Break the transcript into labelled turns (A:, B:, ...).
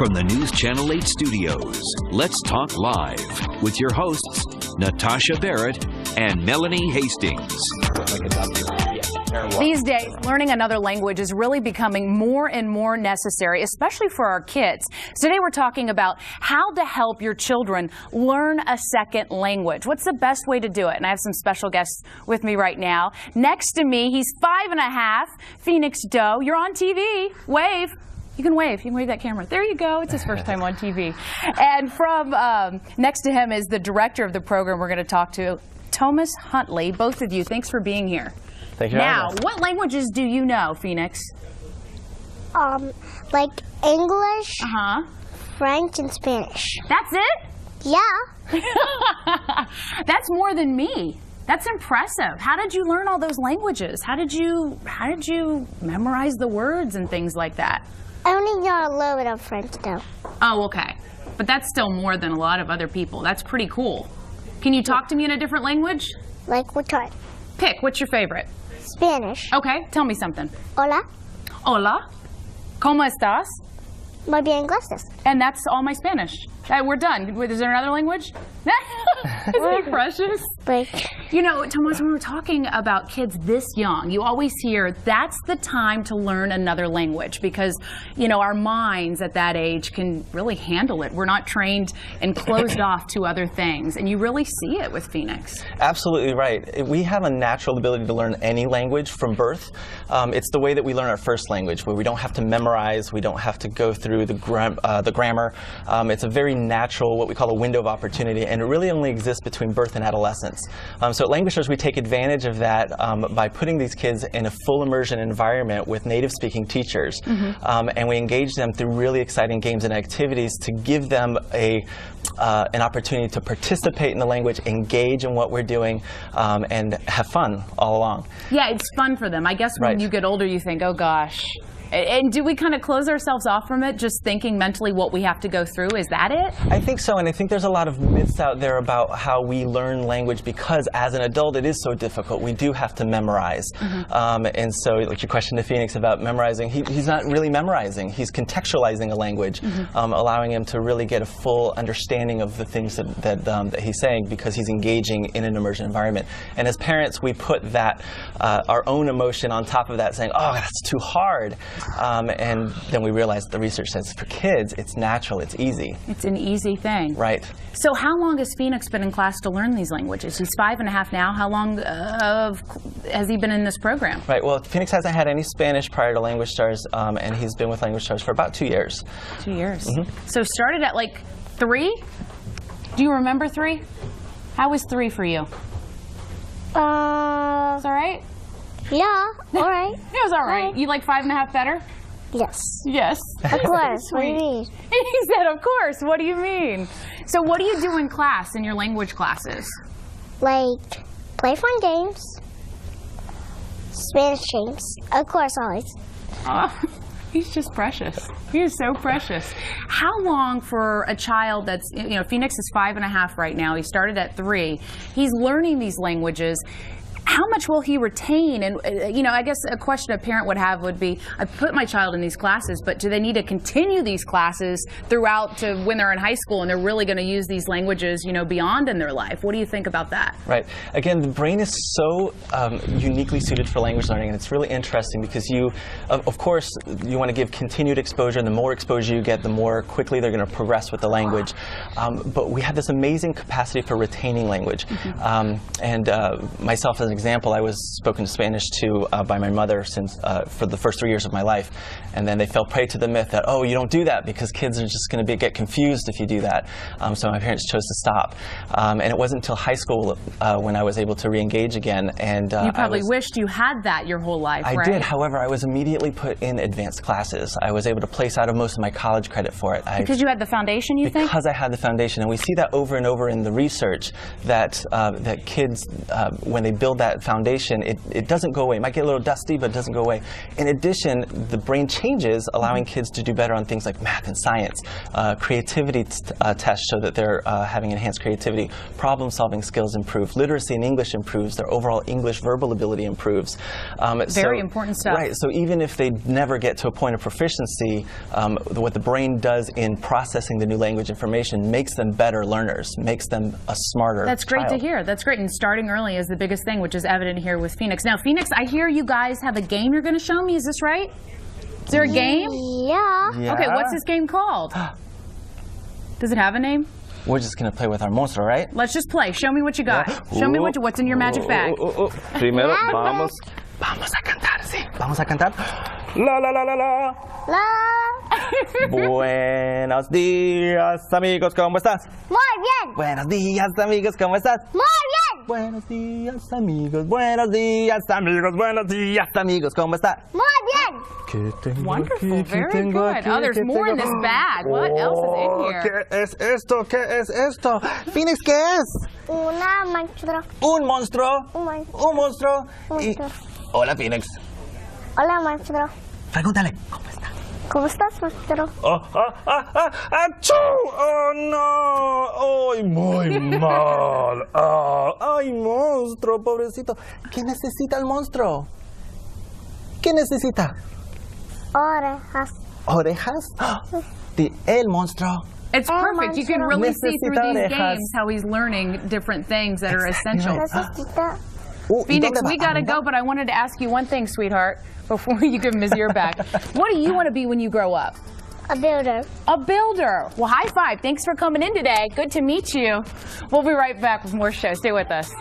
A: From the News Channel 8 studios, Let's Talk Live with your hosts, Natasha Barrett and Melanie Hastings.
B: These days, learning another language is really becoming more and more necessary, especially for our kids. Today we're talking about how to help your children learn a second language. What's the best way to do it? And I have some special guests with me right now. Next to me, he's 5.5, Phoenix Doe. You're on TV. Wave. You can wave. You can wave that camera. There you go. It's his first time on TV. And from next to him is the director of the program we're going to talk to, Tomas Huntley. Both of you, thanks for being here.
C: Thank you.
B: Now, what languages do you know, Phoenix?
D: Like English, French, and Spanish.
B: That's it?
D: Yeah.
B: That's more than me. That's impressive. How did you learn all those languages? How did you memorize the words and things like that?
D: I only know a little bit of French, though.
B: Oh, okay. But that's still more than a lot of other people. That's pretty cool. Can you talk to me in a different language?
D: Like which one?
B: Pick. What's your favorite?
D: Spanish.
B: Okay, tell me something.
D: Hola.
B: Hola. ¿Cómo estás?
D: Muy bien, gracias.
B: And that's all my Spanish. We're done. Is there another language? Isn't it precious? You know, Tomas, when we're talking about kids this young, you always hear that's the time to learn another language because, you know, our minds at that age can really handle it. We're not trained and closed off to other things. And you really see it with Phoenix.
C: Absolutely right. We have a natural ability to learn any language from birth. It's the way that we learn our first language, where we don't have to memorize, we don't have to go through the grammar. It's a very natural, what we call a window of opportunity, and it really only exists between birth and adolescence. So at Languagestars, we take advantage of that by putting these kids in a full immersion environment with native-speaking teachers, and we engage them through really exciting games and activities to give them an opportunity to participate in the language, engage in what we're doing, and have fun all along.
B: Yeah, it's fun for them. I guess when you get older, you think, oh gosh. And do we kind of close ourselves off from it, just thinking mentally what we have to go through? Is that it?
C: I think so, and I think there's a lot of myths out there about how we learn language because as an adult it is so difficult. We do have to memorize. And so, like your question to Phoenix about memorizing, he's not really memorizing. He's contextualizing a language, allowing him to really get a full understanding of the things that he's saying because he's engaging in an immersion environment. And as parents, we put that, our own emotion on top of that, saying, oh, that's too hard. And then we realized the research says for kids, it's natural, it's easy. It's an easy thing. Right.
B: So how long has Phoenix been in class to learn these languages? He's 5.5 now. How long has he been in this program?
C: Right. Well, Phoenix hasn't had any Spanish prior to Languagestars, and he's been with Languagestars for about 2 years.
B: 2 years. So started at like 3? Do you remember 3? How was 3 for you? It's all right?
D: Yeah, all right.
B: It was all right. You like 5.5 better?
D: Yes.
B: Yes.
D: Of course. What do you mean?
B: He said, of course. What do you mean? So what do you do in class, in your language classes?
D: Like, play fun games. Spanish games. Of course, always.
B: Oh, he's just precious. He is so precious. How long for a child that's, you know, Phoenix is 5.5 right now. He started at 3. He's learning these languages. How much will he retain? And, you know, I guess a question a parent would have would be, I put my child in these classes, but do they need to continue these classes throughout to when they're in high school and they're really going to use these languages, you know, beyond in their life? What do you think about that?
C: Right. Again, the brain is so uniquely suited for language learning, and it's really interesting because you, of course, you want to give continued exposure, and the more exposure you get, the more quickly they're going to progress with the language. But we have this amazing capacity for retaining language. And myself as an example, I was spoken Spanish to by my mother since for the first 3 years of my life, and then they fell prey to the myth that, oh, you don't do that because kids are just going to get confused if you do that. So my parents chose to stop, and it wasn't until high school when I was able to re-engage again. And
B: you probably wished you had that your whole life, right?
C: I did. However, I was immediately put in advanced classes. I was able to place out of most of my college credit for it.
B: Because you had the foundation, you think?
C: Because I had the foundation, and we see that over and over in the research that that kids, when they build that foundation, it doesn't go away. It might get a little dusty, but it doesn't go away. In addition, the brain changes, allowing kids to do better on things like math and science. Creativity tests show that they're having enhanced creativity. Problem-solving skills improve. Literacy in English improves. Their overall English verbal ability improves.
B: Very important stuff.
C: Right. So even if they never get to a point of proficiency, what the brain does in processing the new language information makes them better learners, makes them a smarter
B: That's great
C: child.
B: to hear. That's great. And starting early is the biggest thing, which is evident here with Phoenix. Now, Phoenix, I hear you guys have a game you're going to show me. Is this right? Is there a game?
D: Yeah.
B: Okay, what's this game called? Does it have a name?
C: We're just going to play with our monstruo, right?
B: Let's just play. Show me what you got. Show me what's in your magic bag.
C: Primero, vamos a cantar, sí. Vamos a cantar. La, la, la, la, la.
D: La.
C: Buenos días, amigos, ¿cómo estás?
D: Muy bien.
C: Buenos días, amigos, ¿cómo estás?
D: Muy bien.
C: Buenos días, amigos, buenos días, amigos, ¿cómo estás?
D: Muy bien.
B: Wonderful. Very good. Oh, there's more in this bag. What else is in here?
C: ¿Qué es esto? ¿Qué es esto? Phoenix, ¿qué es?
D: Una monstruo.
C: Un monstruo.
D: Un monstruo.
C: Un monstruo. Y...
D: Monstruo.
C: Hola, Phoenix.
D: Hola, monstruo.
C: Pregúntale, ¿cómo está?
D: ¿Cómo estás, monstruo?
C: ¡Achú! ¡Oh, no! ¡Ay, muy mal! ¡Ay, monstruo, pobrecito! ¿Qué necesita el monstruo? ¿Qué necesita?
D: Orejas.
C: ¿Orejas? El monstruo.
B: It's perfect. You can really see through these
C: Necesita orejas.
B: games how he's learning different things that are essential.
D: Necesita.
B: Phoenix, we got to go, but I wanted to ask you one thing, sweetheart, before you give him his ear back. What do you want to be when you grow up?
D: A builder.
B: A builder. Well, high five. Thanks for coming in today. Good to meet you. We'll be right back with more show. Stay with us.